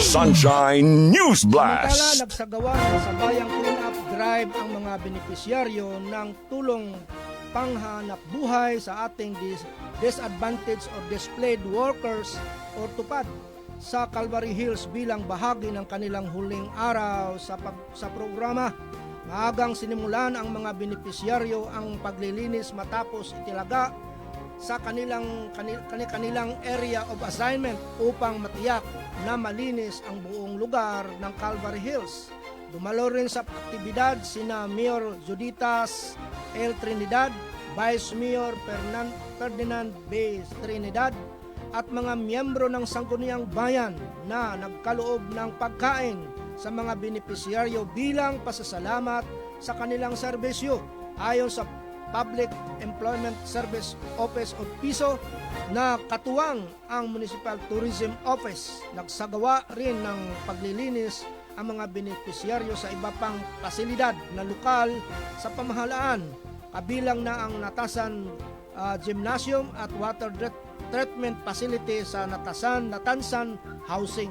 Sunshine News Samantala, Blast. nagsagawa ng sabayang clean-up drive ang mga benepisyaryo ng tulong panghanap buhay sa ating disadvantaged or displaced workers or tupad sa Calvary Hills bilang bahagi ng kanilang huling araw sa programa. Maagang sinimulan ang mga benepisyaryo ang paglilinis matapos itilaga sa kanilang area of assignment upang matiyak na malinis ang buong lugar ng Calvary Hills. Dumalo rin sa aktibidad sina Mayor Juditas L. Trinidad, Vice Mayor Ferdinand B. Trinidad at mga miyembro ng Sangguniang Bayan na nagkaloob ng pagkain sa mga benepisyaryo bilang pasasalamat sa kanilang serbisyo. Ayon sa Public Employment Service Office of PISO na katuwang ang Municipal Tourism Office, nagsagawa rin ng paglilinis ang mga benepisyaryo sa iba pang pasilidad na lokal sa pamahalaan, kabilang na ang Natasan Gymnasium at Water Treatment Facility sa Natansan Housing.